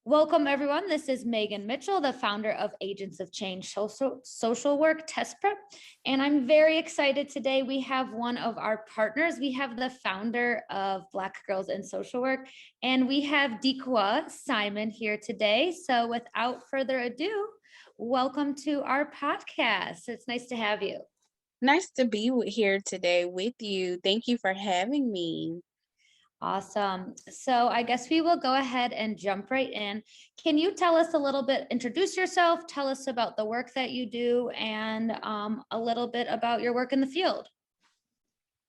Welcome, everyone. This is Megan Mitchell, the founder of Agents of Change Social Work Test Prep. And I'm very excited today. We have one of our partners. We have the founder of Black Girls in Social Work, and we have Bodequia Simon here today. So without further ado, welcome to our podcast. It's nice to have you. Nice to be here today with you. Thank you for having me. Awesome. So I guess we will go ahead and jump right in. Can you tell us a little bit, introduce yourself, tell us about the work that you do, and a little bit about your work in the field?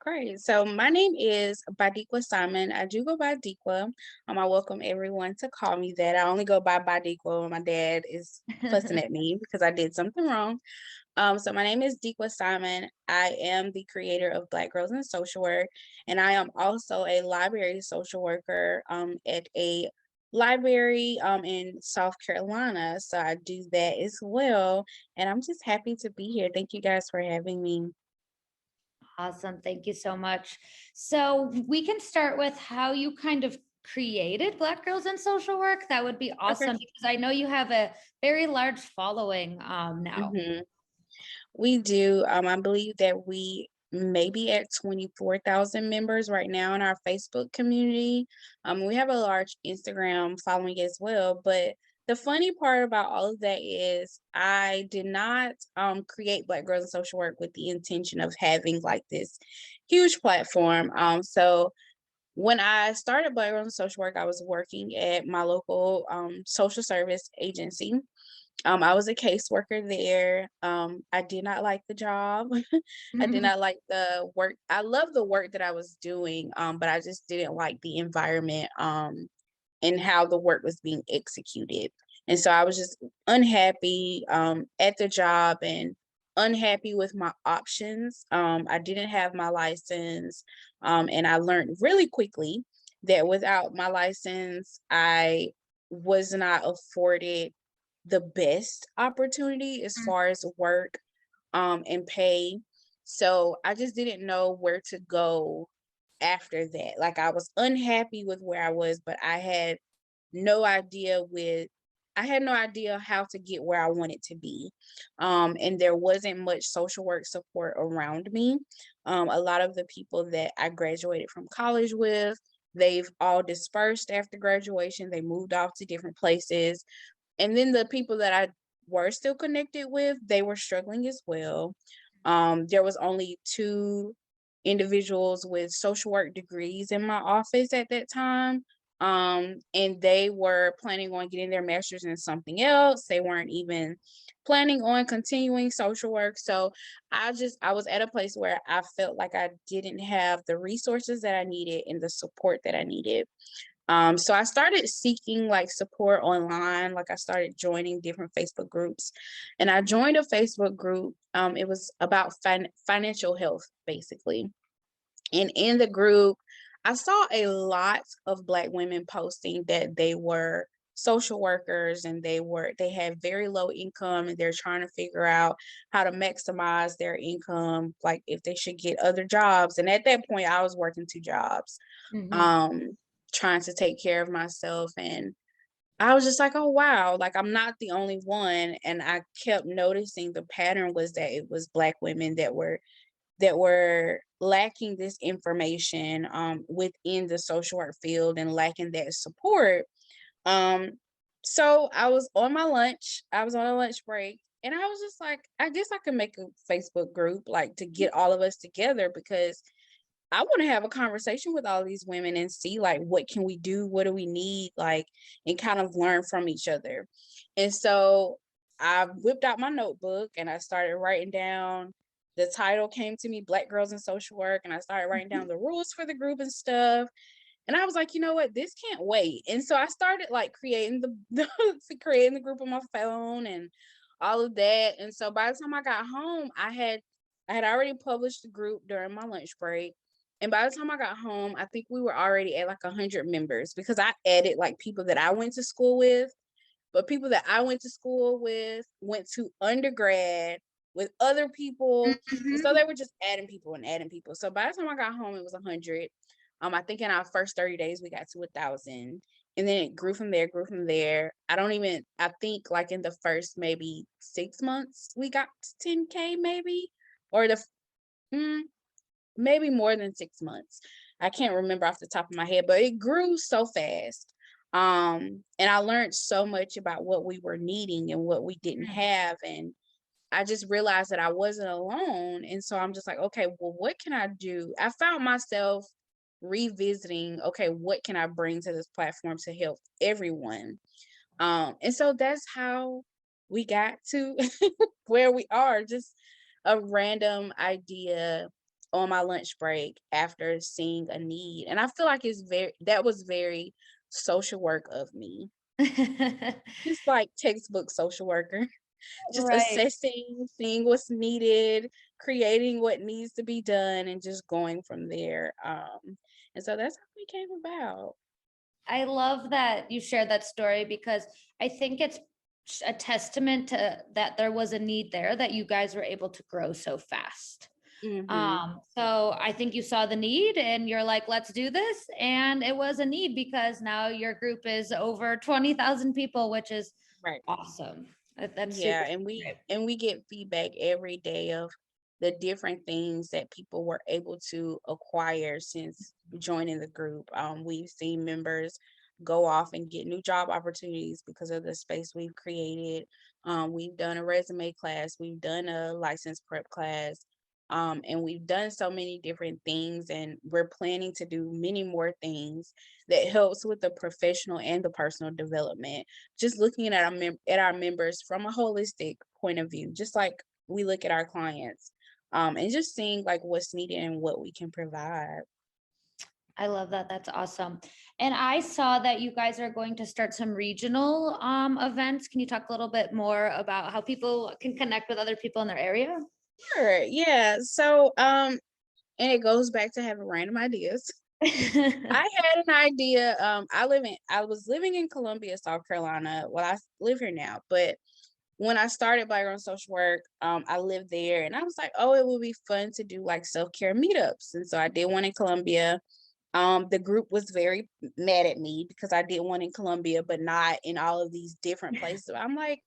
Great. So my name is Bodequia Simon. I do go by Dequa. I welcome everyone to call me that. I only go by Bodequia when my dad is fussing at me because I did something wrong. So my name is Bodequia Simon. I am the creator of Black Girls in Social Work, and I am also a library social worker at a library in South Carolina. So I do that as well, and I'm just happy to be here. Thank you guys for having me. Awesome. Thank you so much. So we can start with how you kind of created Black Girls in Social Work. That would be Okay. awesome because I know you have a very large following now. hmm We do. I believe that we may be at 24,000 members right now in our Facebook community. We have a large Instagram following as well. But the funny part about all of that is I did not create Black Girls in Social Work with the intention of having like this huge platform. So when I started Black Girls in Social Work, I was working at my local social service agency. I was a caseworker there. I did not like the job. I did not like the work. I love the work that I was doing, but I just didn't like the environment and how the work was being executed. And so I was just unhappy at the job and unhappy with my options. I didn't have my license, and I learned really quickly that without my license, I was not afforded the best opportunity as far as work and pay. So I just didn't know where to go after that. Like I was unhappy with where I was, but no idea with I had no idea how to get where I wanted to be. And there wasn't much social work support around me. A lot of the people that I graduated from college with, they've all dispersed after graduation. They moved off to different places. And then the people that I were still connected with, they were struggling as well. There was only 2 individuals with social work degrees in my office at that time. And they were planning on getting their master's in something else. They weren't even planning on continuing social work. So I was at a place where I felt like I didn't have the resources that I needed and the support that I needed. So I started seeking like support online. Like I started joining different Facebook groups, and I joined a Facebook group. It was about financial health, basically. And in the group, I saw a lot of Black women posting that they were social workers and they had very low income and they're trying to figure out how to maximize their income, like if they should get other jobs. And at that point, I was working 2 jobs. Mhm. Um, trying to take care of myself, and I was just like, "Oh, wow, like, I'm not the only one," and I kept noticing the pattern was that it was Black women that were lacking this information, within the social work field and lacking that support. Um, so I was on a lunch break, and I was just like, "I guess I can make a Facebook group, like, to get all of us together because I want to have a conversation with all these women and see like what can we do, what do we need, like, and kind of learn from each other." And so I whipped out my notebook and I started writing down. The title came to me, Black Girls in Social Work, and I started writing down the rules for the group and stuff. And I was like, you know what, this can't wait. And so I started like creating creating the group on my phone and all of that. And so by the time I got home, I had already published the group during my lunch break. And by the time I got home, I think we were already at like 100 members because I added like people that I went to school with, but people that I went to school with went to undergrad with other people. And so Mhm. they were just adding people and adding people. So by the time I got home, it was 100. I think in our first 30 days we got to 1,000. And then it grew from there. I think like in the first maybe 6 months, we got to 10K maybe, or mm, maybe more than 6 months. I can't remember off the top of my head, but it grew so fast. And I learned so much about what we were needing and what we didn't have. And I just realized that I wasn't alone. And so I'm just like, okay, well, what can I do? I found myself revisiting, okay, what can I bring to this platform to help everyone? And so that's how we got to where we are, just a random idea on my lunch break after seeing a need. And I feel like that was very social work of me. Just like textbook social worker, just Right. assessing, seeing what's needed, creating what needs to be done, and just going from there. And so that's how we came about. I love that you shared that story because I think it's a testament to that there was a need there that you guys were able to grow so fast. Hmm. So I think you saw the need and you're like, let's do this. And it was a need because now your group is over 20,000 people, which is Right. awesome. That's Yeah, super and we great. and we get feedback every day of the different things that people were able to acquire since joining the group. We've seen members go off and get new job opportunities because of the space we've created. We've done a resume class, we've done a license prep class, and we've done so many different things, and we're planning to do many more things that helps with the professional and the personal development, just looking at our members from a holistic point of view, just like we look at our clients, and just seeing like what's needed and what we can provide. I love that. That's awesome. And I saw that you guys are going to start some regional events. Can you talk a little bit more about how people can connect with other people in their area? Sure, yeah. So, and it goes back to having random ideas. I had an idea. I was living in Columbia, South Carolina. Well, live here now, but when I started Black Girl Social Work, I lived there, and I was like, oh, it would be fun to do like self-care meetups. And so I did one in Columbia. The group was very mad at me because I did one in Columbia, but not in all of these different places. I'm like,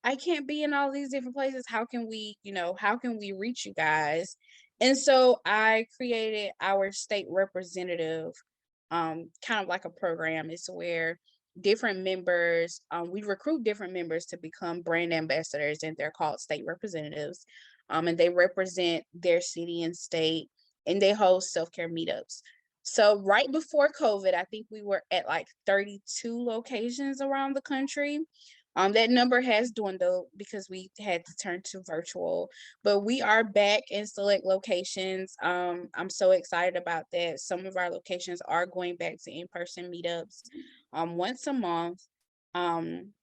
I can't be in all these different places. How can we reach you guys? And so I created our state representative, kind of like a program. It's where different members, we recruit different members to become brand ambassadors, and they're called state representatives. And they represent their city and state, and they host self-care meetups. So right before COVID, I think we were at like 32 locations around the country. That number has dwindled because we had to turn to virtual, but we are back in select locations. I'm so excited about that. Some of our locations are going back to in-person meetups, once a month. Um,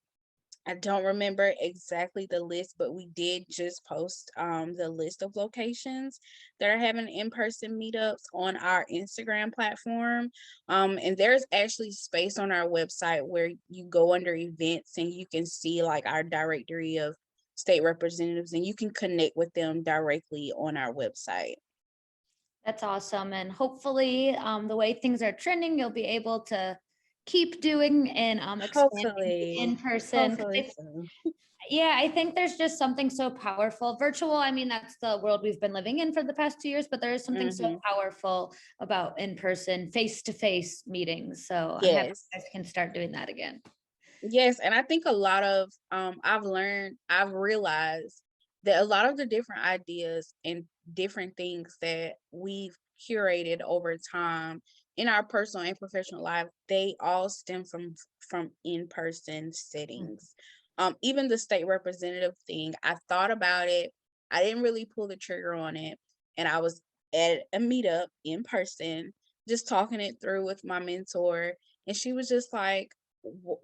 I don't remember exactly the list, but we did just post the list of locations that are having in-person meetups on our Instagram platform. And there's actually space on our website where you go under events and you can see like our directory of state representatives, and you can connect with them directly on our website. That's awesome. And hopefully, the way things are trending, you'll be able to keep doing and expanding in Hopefully, person. hopefully so. Yeah, I think there's just something so powerful. Virtual, I mean, that's the world we've been living in for the past 2 years, but there is something so Hmm. powerful about in person, face to face meetings. So I'm happy Yes. you guys can start doing that again. Yes, and I think a lot of I've realized that a lot of the different ideas and different things that we've curated over time in our personal and professional life, they all stem from in-person Mm. settings. Even the state representative thing, I thought about it. I didn't really pull the trigger on it, and I was at a meetup in person, just talking it through with my mentor, and she was just like,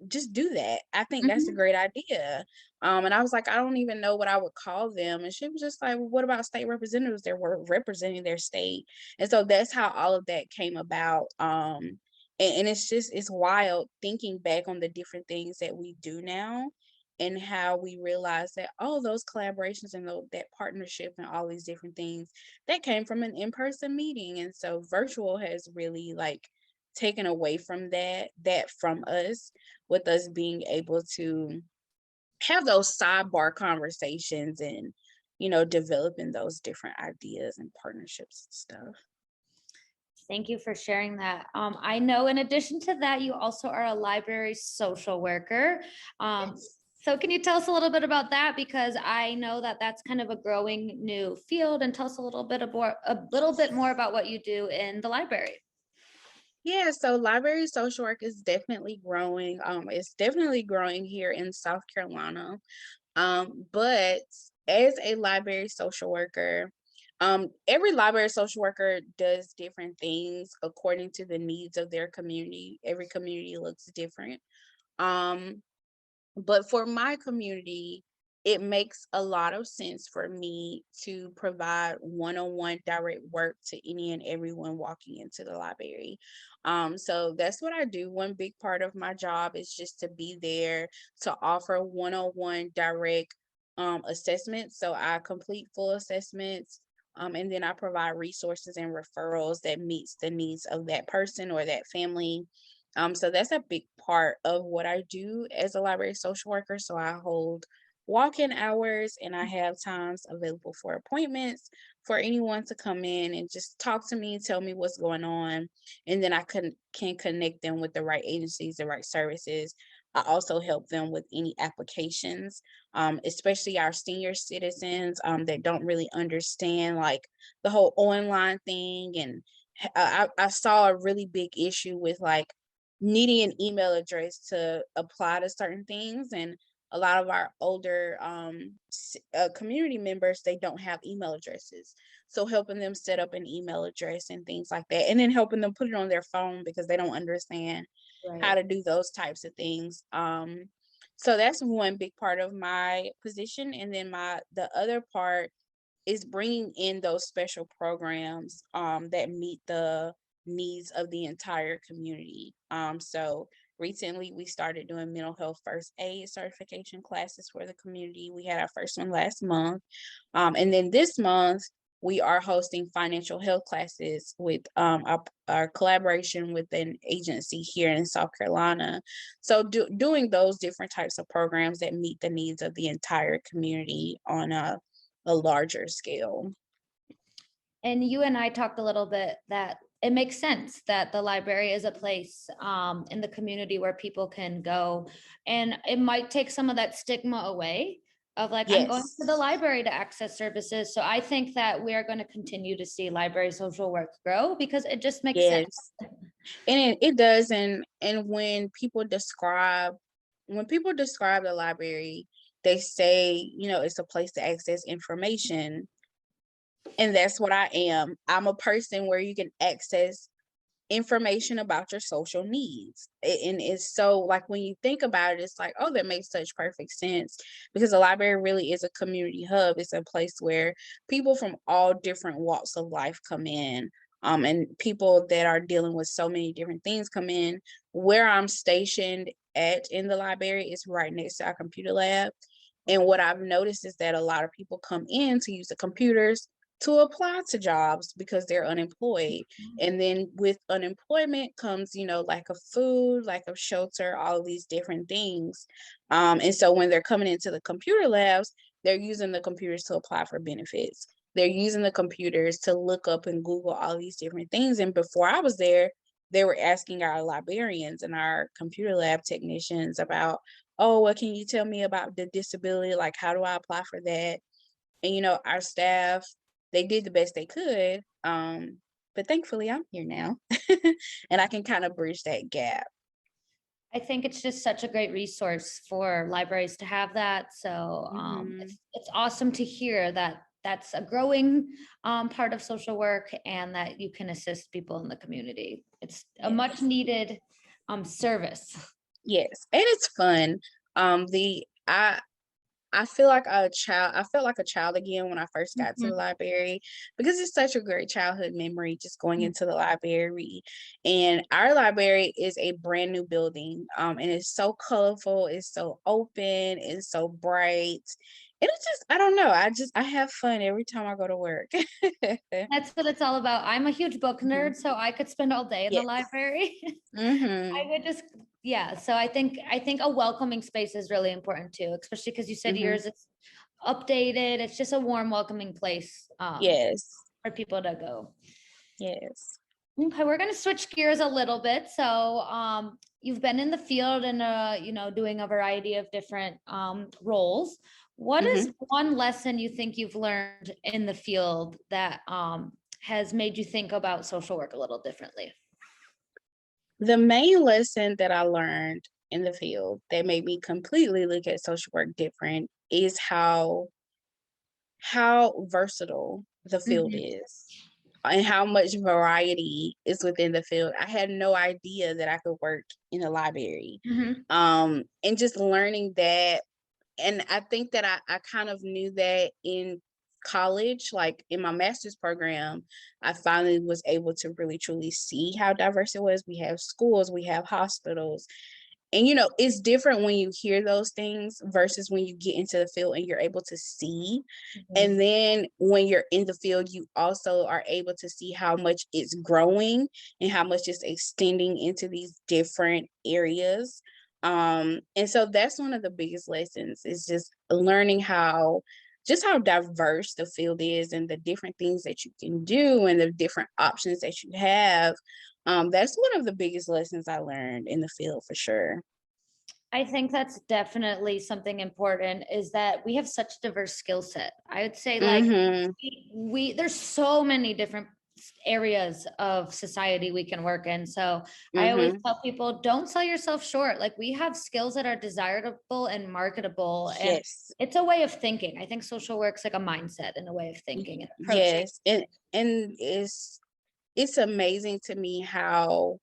just do that. I think that's a Mhm. great idea. And I was like, I don't even know what I would call them. And she was just like, well, what about state representatives that were representing their state? And so that's how all of that came about. And it's wild thinking back on the different things that we do now and how we realize that all those collaborations and that partnership and all these different things that came from an in-person meeting. And so virtual has really like taken away from that from us, with us being able to have those sidebar conversations and, developing those different ideas and partnerships and stuff. Thank you for sharing that. I know in addition to that, you also are a library social worker. Yes. So can you tell us a little bit about that? Because I know that that's kind of a growing new field, and tell us a little bit more about what you do in the library. Yeah, so library social work is definitely growing. It's definitely growing here in South Carolina. But as a library social worker, every library social worker does different things according to the needs of their community. Every community looks different. Um, but for my community, it makes a lot of sense for me to provide one-on-one direct work to any and everyone walking into the library. So that's what I do. One big part of my job is just to be there to offer one-on-one direct assessments. So I complete full assessments. And then I provide resources and referrals that meets the needs of that person or that family. So that's a big part of what I do as a library social worker. So I hold walk-in hours and I have times available for appointments for anyone to come in and just talk to me, tell me what's going on, and then I can connect them with the right agencies, the right services. I also help them with any applications, especially our senior citizens that don't really understand like the whole online thing. And I saw a really big issue with like needing an email address to apply to certain things, and a lot of our older community members, they don't have email addresses, so helping them set up an email address and things like that, and then helping them put it on their phone because they don't understand how Right. to do those types of things. So that's one big part of my position, and then the other part is bringing in those special programs that meet the needs of the entire community. So recently we started doing mental health first aid certification classes for the community. We had our first one last month. And then this month we are hosting financial health classes with our collaboration with an agency here in South Carolina. So doing those different types of programs that meet the needs of the entire community on a larger scale. And you and I talked a little bit that it makes sense that the library is a place in the community where people can go, and it might take some of that stigma away of like, I'm going to the Yes. library to access services. So I think that we are going to continue to see library social work grow because it just makes sense. Yes. And it does. And when people describe the library, they say, it's a place to access information. And that's what I am. I'm a person where you can access information about your social needs. And it's so like when you think about it, it's like, oh, that makes such perfect sense, because the library really is a community hub. It's a place where people from all different walks of life come in. And people that are dealing with so many different things come in. Where I'm stationed at in the library is right next to our computer lab. And what I've noticed is that a lot of people come in to use the computers to apply to jobs because they're unemployed. And then with unemployment comes, lack of food, lack of shelter, all of these different things. And so when they're coming into the computer labs, they're using the computers to apply for benefits. They're using the computers to look up and Google all these different things. And before I was there, they were asking our librarians and our computer lab technicians about, oh, what can you tell me about the disability? Like, how do I apply for that? And, our staff, they did the best they could. But thankfully I'm here now and I can kind of bridge that gap. I think it's just such a great resource for libraries to have that. So Mhm. it's awesome to hear that that's a growing part of social work and that you can assist people in the community. It's a much Yes. needed service. Yes. And it's fun. The I feel like a child. I felt like a child again when I first got to the Mhm. library, because it's such a great childhood memory just going into the library. And our library is a brand new building. And it's so colorful, it's so open, it's so bright. it's just, I don't know. I have fun every time I go to work. That's what it's all about. I'm a huge book Mhm. nerd, so I could spend all day in the Yes. library. I Mhm. would just, yeah. So I think a welcoming space is really important too, especially because you said Mhm. yours is updated. It's just a warm, welcoming place Yes. for people to go. Yes. Okay, we're gonna switch gears a little bit. So you've been in the field and doing a variety of different roles. What is Mhm. one lesson you think you've learned in the field that has made you think about social work a little differently? The main lesson that I learned in the field that made me completely look at social work different is how versatile the field Mhm, is and how much variety is within the field. I had no idea that I could work in a library. mhm, And just learning that, and I think that I kind of knew that in college, like in my master's program, I finally was able to really truly see how diverse it was. We have schools, we have hospitals, and it's different when you hear those things versus when you get into the field and you're able to see. mhm. And then when you're in the field, you also are able to see how much it's growing and how much it's extending into these different areas. And so that's one of the biggest lessons, is just learning how diverse the field is and the different things that you can do and the different options that you have. That's one of the biggest lessons I learned in the field for sure. I think that's definitely something important, is that we have such diverse skill set. I would say like Mhm. we there's so many different areas of society we can work in. So I always Mhm. tell people, don't sell yourself short. Like, we have skills that are desirable and marketable, and Yes. it's a way of thinking. I think social work's like a mindset and a way of thinking and approaching. Yes. And it's amazing to me how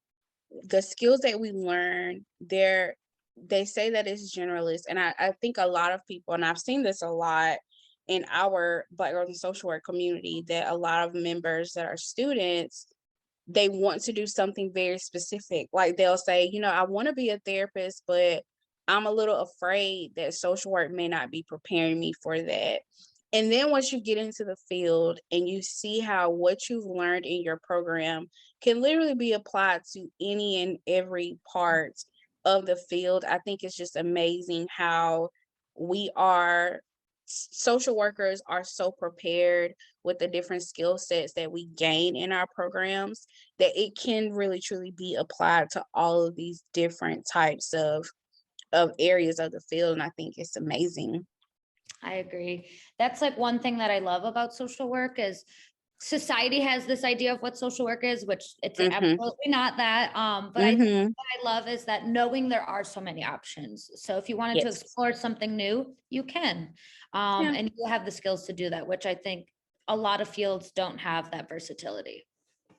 the skills that we learn, they say that it's generalist. And I think a lot of people, and I've seen this a lot in our Black girls and social work community, that a lot of members that are students, they want to do something very specific. Like, they'll say, I want to be a therapist, but I'm a little afraid that social work may not be preparing me for that. And then once you get into the field and you see how what you've learned in your program can literally be applied to any and every part of the field, I think it's just amazing how we are social workers are so prepared with the different skill sets that we gain in our programs, that it can really truly be applied to all of these different types of areas of the field, and I think it's amazing. I agree. That's like one thing that I love about social work is society has this idea of what social work is, which it's Mhm. absolutely not that. But I think Mhm. what I love is that knowing there are so many options. So if you wanted to Yes. explore something new, you can. Yeah. And you have the skills to do that, which I think a lot of fields don't have that versatility.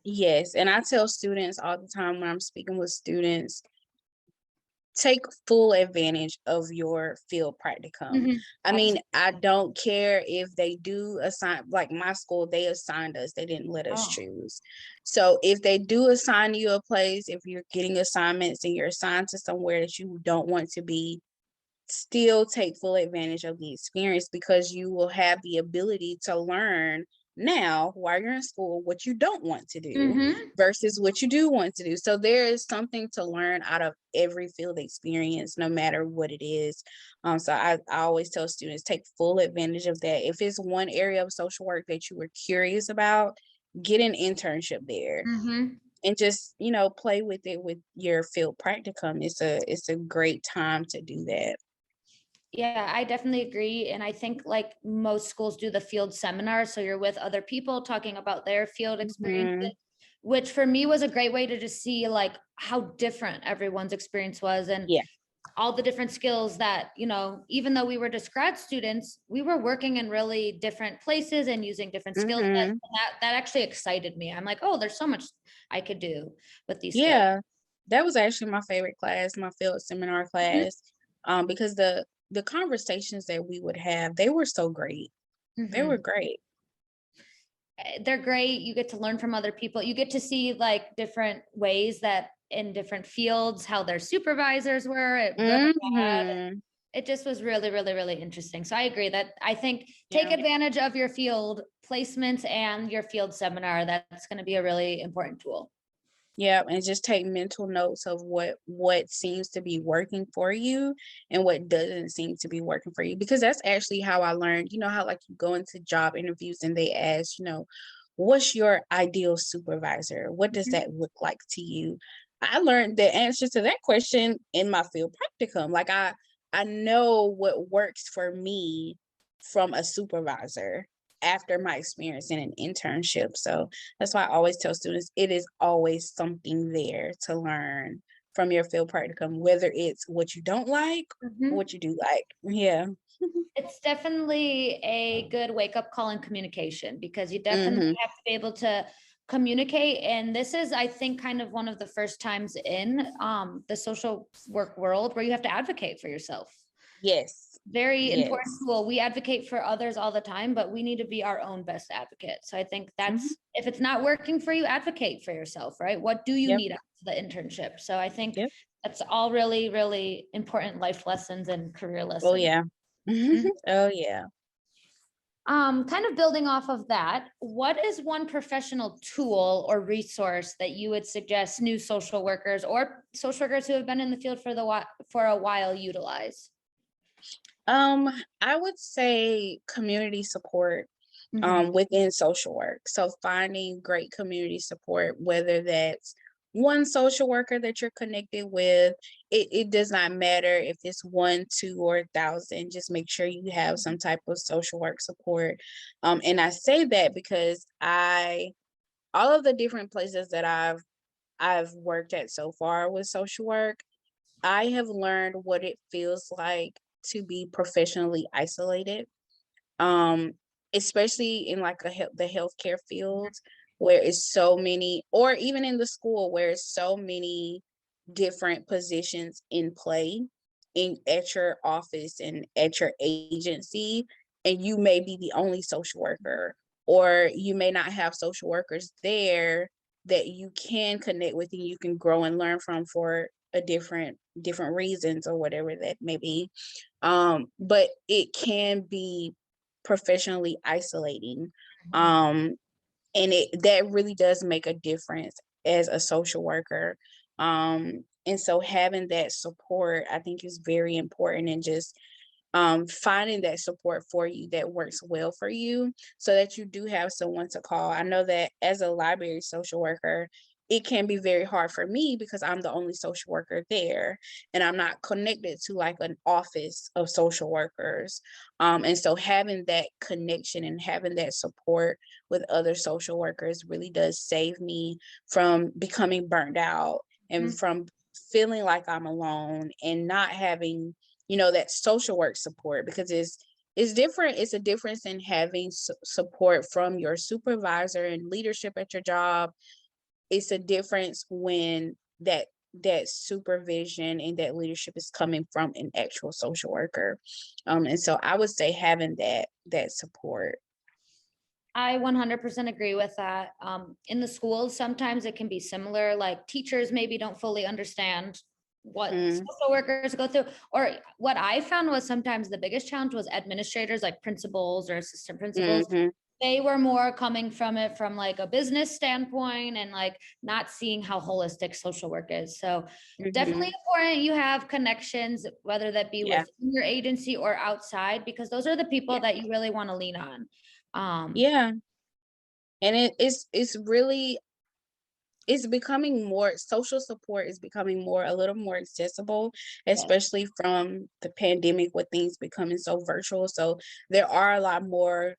Yes, and I tell students all the time when I'm speaking with students, take full advantage of your field practicum. Mhm. I mean, Absolutely. I don't care if they do assign, like my school, they assigned us, they didn't let us Oh. choose. So if they do assign you a place, if you're getting assignments and you're assigned to somewhere that you don't want to be, still take full advantage of the experience, because you will have the ability to learn now while you're in school what you don't want to do Mhm. versus what you do want to do. So there is something to learn out of every field experience, no matter what it is. So I always tell students, take full advantage of that. If it's one area of social work that you were curious about, get an internship there Mhm. and just play with it with your field practicum. It's a great time to do that. Yeah, I definitely agree. And I think like most schools do the field seminar. So you're with other people talking about their field experiences, Mhm. which for me was a great way to just see like how different everyone's experience was, and Yeah. all the different skills that, even though we were just grad students, we were working in really different places and using different skill sets. Mhm. And that actually excited me. I'm like, oh, there's so much I could do with these skills. Yeah. That was actually my favorite class, my field seminar class, because the conversations that we would have, they were so great. They were Mhm. great. They're great. You get to learn from other people. You get to see like different ways that in different fields, how their supervisors were, good or bad. Mhm. it just was really, really, really interesting. So I agree that I think take Yeah. advantage of your field placements and your field seminar. That's going to be a really important tool. Yeah, and just take mental notes of what seems to be working for you and what doesn't seem to be working for you. Because that's actually how I learned, you know, how like you go into job interviews and they ask, you know, what's your ideal supervisor? What does Mhm. that look like to you? I learned the answer to that question in my field practicum. Like I know what works for me from a supervisor after my experience in an internship. So that's why I always tell students it is always something there to learn from your field practicum, whether it's what you don't like or Mhm. what you do like. Yeah. It's definitely a good wake up call in communication because you definitely Hmm. have to be able to communicate. And this is, I think, kind of one of the first times in the social work world where you have to advocate for yourself. Yes. Very important Yes. tool. We advocate for others all the time, but we need to be our own best advocate. So I think Hmm. that's, if it's not working for you, advocate for yourself, right? What do you Yep. need out of the internship? So I think Yep. that's all really, really important life lessons and career Oh lessons. yeah. Oh yeah. Kind of building off of that, what is one professional tool or resource that you would suggest new social workers or social workers who have been in the field for for a while utilize? Um, I would say community support Mhm. within social work. So finding great community support, whether that's one social worker that you're connected with, it does not matter if it's one, two, or 1,000. Just make sure you have some type of social work support. And I say that because all of the different places that I've worked at so far with social work, I have learned what it feels like to be professionally isolated, um, especially in like the healthcare field where it's so many, or even in the school where it's so many different positions in play in at your office and at your agency, and you may be the only social worker, or you may not have social workers there that you can connect with and you can grow and learn from for a different reasons or whatever that may be. But it can be professionally isolating. Mhm. Um, and it that really does make a difference as a social worker. And so having that support, I think, is very important, and just finding that support for you that works well for you so that you do have someone to call. I know that as a library social worker, it can be very hard for me because I'm the only social worker there and I'm not connected to like an office of social workers. And so having that connection and having that support with other social workers really does save me from becoming burned out and from feeling like I'm alone and not having, you know, that social work support, because it's different. It's a difference in having support from your supervisor and leadership at your job. It's a difference when that supervision and that leadership is coming from an actual social worker. And so I would say having that support. I 100% agree with that. In the schools, sometimes it can be similar, like teachers maybe don't fully understand what Mm, social workers go through. Or what I found was sometimes the biggest challenge was administrators, like principals or assistant principals. mhm, They were more coming from it from like a business standpoint and like not seeing how holistic social work is. So definitely mhm. important you have connections, whether that be Yeah, within your agency or outside, because those are the people yeah, that you really want to lean on. yeah. And it's really, it's becoming more, social support is becoming more, a little more accessible, Yes. especially from the pandemic with things becoming so virtual. So there are a lot more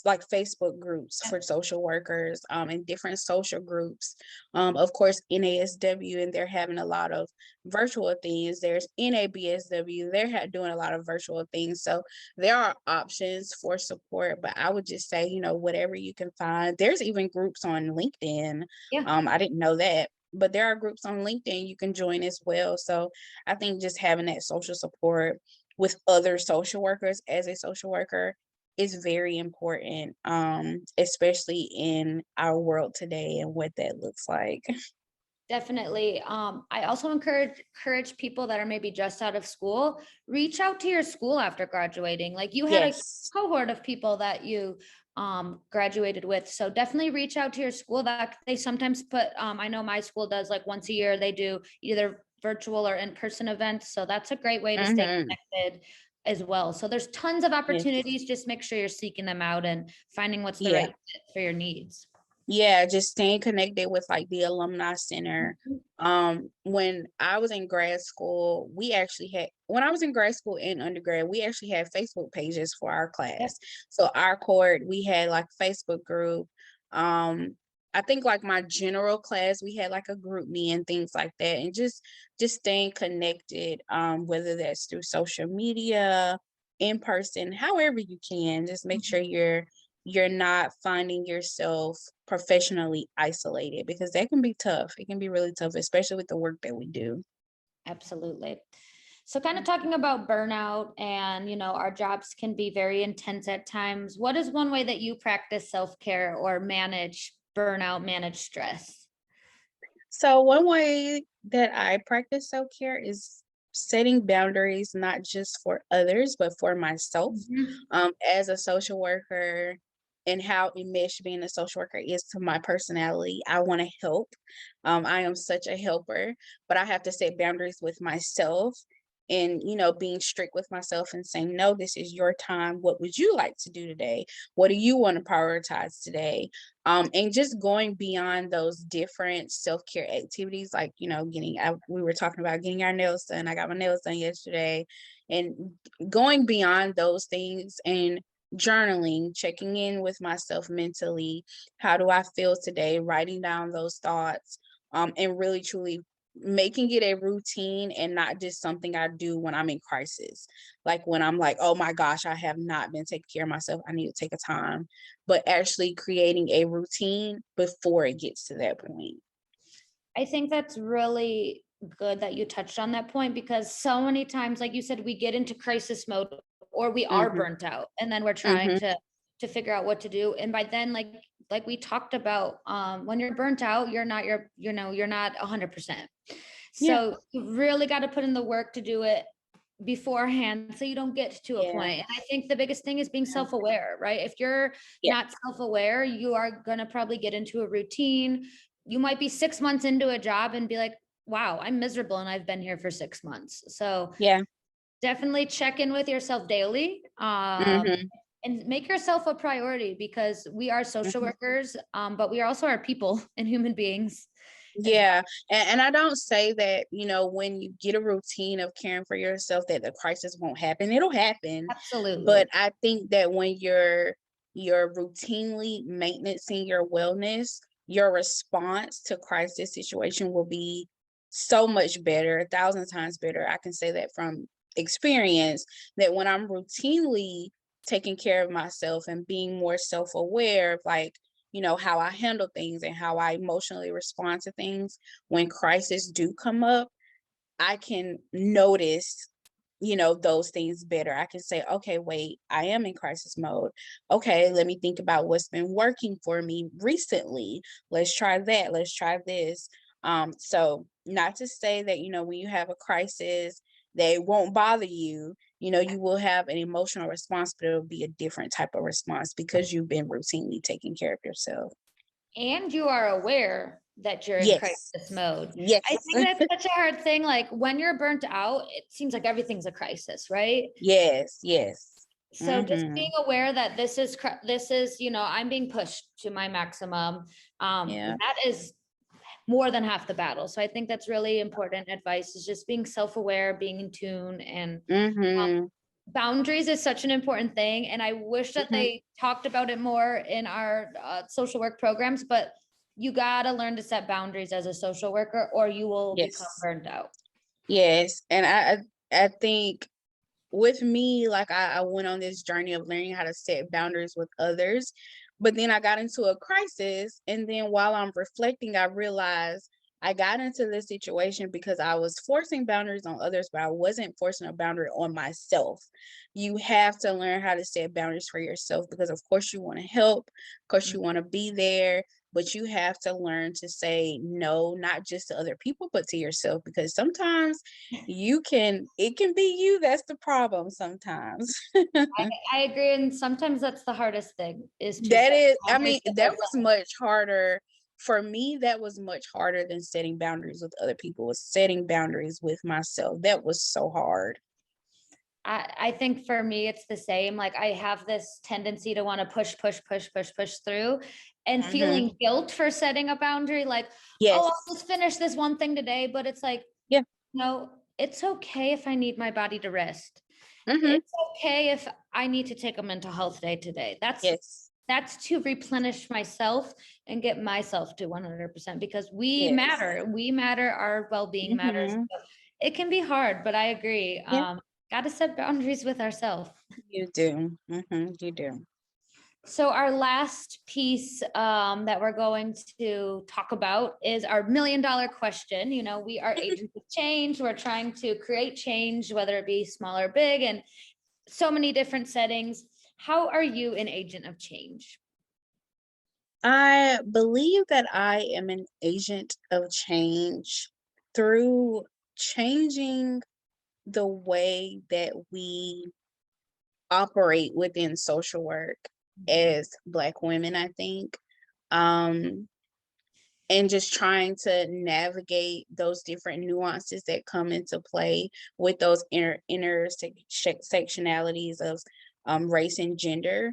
like Facebook groups for social workers, and different social groups. Of course, NASW, and they're having a lot of virtual things. There's NABSW, they're doing a lot of virtual things. So there are options for support, but I would just say, you know, whatever you can find. There's even groups on LinkedIn. Yeah. I didn't know that, but there are groups on LinkedIn you can join as well. So I think just having that social support with other social workers as a social worker is very important, especially in our world today and what that looks like. Definitely. I also encourage people that are maybe just out of school, reach out to your school after graduating. Like you had a Yes. cohort of people that you graduated with. So definitely reach out to your school. That they sometimes put I know my school does, like once a year they do either virtual or in-person events. So that's a great way to stay Mm-hmm. connected as well. So there's tons of Yes. opportunities. Just make sure you're seeking them out and finding what's the Yeah. right fit for your needs. Yeah, just staying connected with like the alumni center. Mhm. When I was in grad school, when I was in grad school and undergrad, we actually had Facebook pages for our Yep. class. So our cohort, we had like a Facebook group. Um, I think like my general class, we had like a group me and things like that, and just staying connected, whether that's through social media, in person, however you can, just make sure you're not finding yourself professionally isolated, because that can be tough. It can be really tough, especially with the work that we do. Absolutely. So kind of talking about burnout and, our jobs can be very intense at times. What is one way that you practice self-care or manage burnout, manage stress? So one way that I practice self-care is setting boundaries, not just for others, but for myself. Mhm. As a social worker, and how enmeshed being a social worker is to my personality, I want to help. I am such a helper, but I have to set boundaries with myself, and being strict with myself and saying, no, this is your time. What would you like to do today? What do you want to prioritize today? And just going beyond those different self-care activities, like we were talking about getting our nails done. I got my nails done yesterday, and going beyond those things and journaling, checking in with myself mentally. How do I feel today? Writing down those thoughts, and really truly making it a routine and not just something I do when I'm in crisis. Like when I'm like, oh my gosh, I have not been taking care of myself, I need to take a time, but actually creating a routine before it gets to that point. I think that's really good that you touched on that point, because so many times, like you said, we get into crisis mode or we are Mhm, burnt out and then we're trying mhm, to figure out what to do. And by then, like we talked about, when you're burnt out, you're not 100%. yeah, So you really got to put in the work to do it beforehand so you don't get to a yeah, point. And I think the biggest thing is being yeah, self-aware, right? If you're yeah, not self-aware, you are going to probably get into a routine. You might be 6 months into a job and be like, wow, I'm miserable and I've been here for 6 months. So yeah, definitely check in with yourself daily, mhm, and make yourself a priority, because we are social mhm. workers, but we are also our people and human beings as well. Yeah, and I don't say that, when you get a routine of caring for yourself, that the crisis won't happen. It'll happen. But Absolutely. I think that when you're routinely maintaining your wellness, your response to crisis situation will be so much better, 1,000 times better. I can say that from experience, that when I'm routinely taking care of myself and being more self-aware of, like, how I handle things and how I emotionally respond to things when crises do come up, I can notice, those things better. I can say, okay, wait, I am in crisis mode. Okay, let me think about what's been working for me recently. Let's try that. Let's try this. So not to say that, when you have a crisis, they won't bother you. You will have an emotional response, but it'll be a different type of response because you've been routinely taking care of yourself. And you are aware that you're in Yes. crisis mode. I Yes. think that's such a hard thing. Like when you're burnt out, it seems like everything's a crisis, right? Yes, yes. So just being Mhm. aware that this is, I'm being pushed to my maximum. Yeah. That is more than half the battle. So I think that's really important advice, is just being self-aware, being in tune, and um, Mhm. boundaries is such an important thing. And I wish that Mhm. they talked about it more in our social work programs, but you got to learn to set boundaries as a social worker or you will become Yes. burned out. Yes, and I think with me, like I went on this journey of learning how to set boundaries with others, but then I got into a crisis, and then while I'm reflecting, I realized I got into this situation because I was forcing boundaries on others, but I wasn't forcing a boundary on myself. You have to learn how to set boundaries for yourself because, of course, you want to help, of course, you want to be there, but you have to learn to say no, not just to other people, but to yourself, because sometimes it can be you that's the problem sometimes. I agree. And sometimes that's the hardest thing is to That set is, I boundaries mean, with that was ourselves. much harder for me. That was much harder than setting boundaries with other people, was setting boundaries with myself. That was so hard. I think for me, it's the same. Like I have this tendency to want to push through and Hmm. feeling guilt for setting a boundary. Like, oh, Yes. I'll just finish this one thing today. But it's like, Yeah. no, it's okay if I need my body to rest. Hmm. It's okay if I need to take a mental health day today. Yes. That's to replenish myself and get myself to 100% because we Yes. matter. We matter. Our well-being matters. Hmm. So it can be hard, but I agree. Yeah, Got to set boundaries with ourselves. you do. You do. So our last piece that we're going to talk about is our $1,000,000 question. You know, we are agents of change. We're trying to create change, whether it be small or big, and so many different settings. How are you an agent of change? I believe that I am an agent of change through changing the way that we operate within social work as Black women, I think. Um, and just trying to navigate those different nuances that come into play with those intersectionalities of race and gender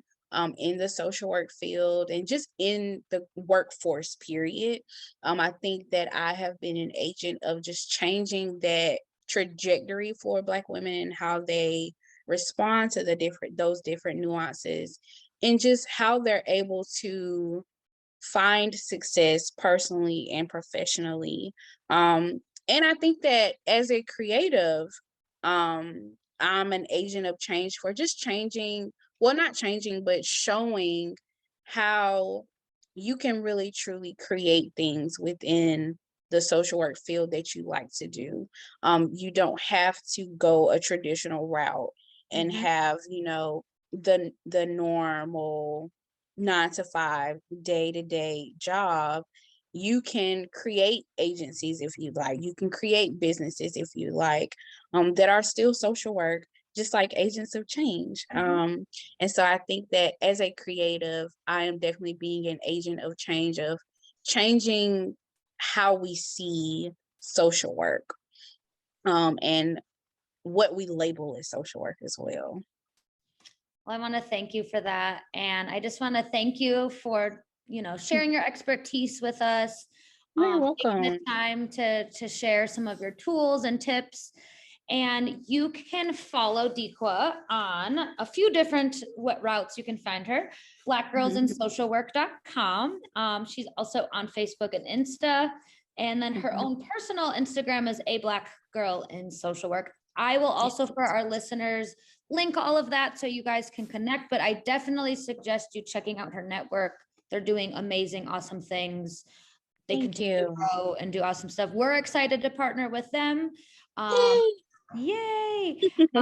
in the social work field and just in the workforce period. I think that I have been an agent of just changing that trajectory for Black women and how they respond to those different nuances and just how they're able to find success personally and professionally. And I think that as a creative, I'm an agent of change for just changing, well, not changing, but showing how you can really truly create things within the social work field that you like to do. You don't have to go a traditional route and Mhm. have, the normal 9 to 5 day-to-day job. You can create agencies if you like. You can create businesses if you like, that are still social work, just like agents of change. Mhm. And so I think that as a creative, I am definitely being an agent of change, of changing how we see social work, and what we label as social work as well. Well, I want to thank you for that. And I just want to thank you for, sharing your expertise with us, You're taking the welcome. time to share some of your tools and tips. And you can follow Dequa on a few different routes you can find her. Mhm, blackgirlsinsocialwork.com. She's also on Facebook and Insta. And then her mhm. own personal Instagram is a Black Girl in Social Work. I will also, for our listeners, link all of that so you guys can connect. But I definitely suggest you checking out her network. They're doing amazing, awesome things. They Thank continue to you. grow and do awesome stuff. We're excited to partner with them. Um, Yay. Yay.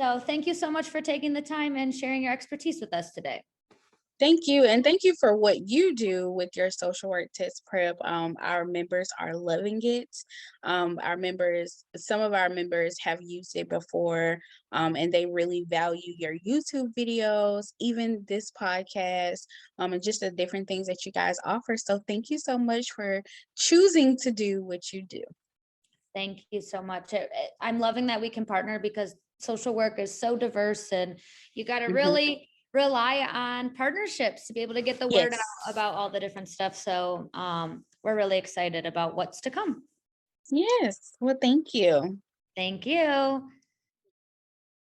So thank you so much for taking the time and sharing your expertise with us today. Thank you. And thank you for what you do with your social work test prep. Our members are loving it. Some of our members have used it before, and they really value your YouTube videos, even this podcast, and just the different things that you guys offer. So thank you so much for choosing to do what you do. Thank you so much. I'm loving that we can partner because social work is so diverse and you got to Mhm. really rely on partnerships to be able to get the word out Yes. about all the different stuff. So we're really excited about what's to come. Yes. Well, thank you. Thank you.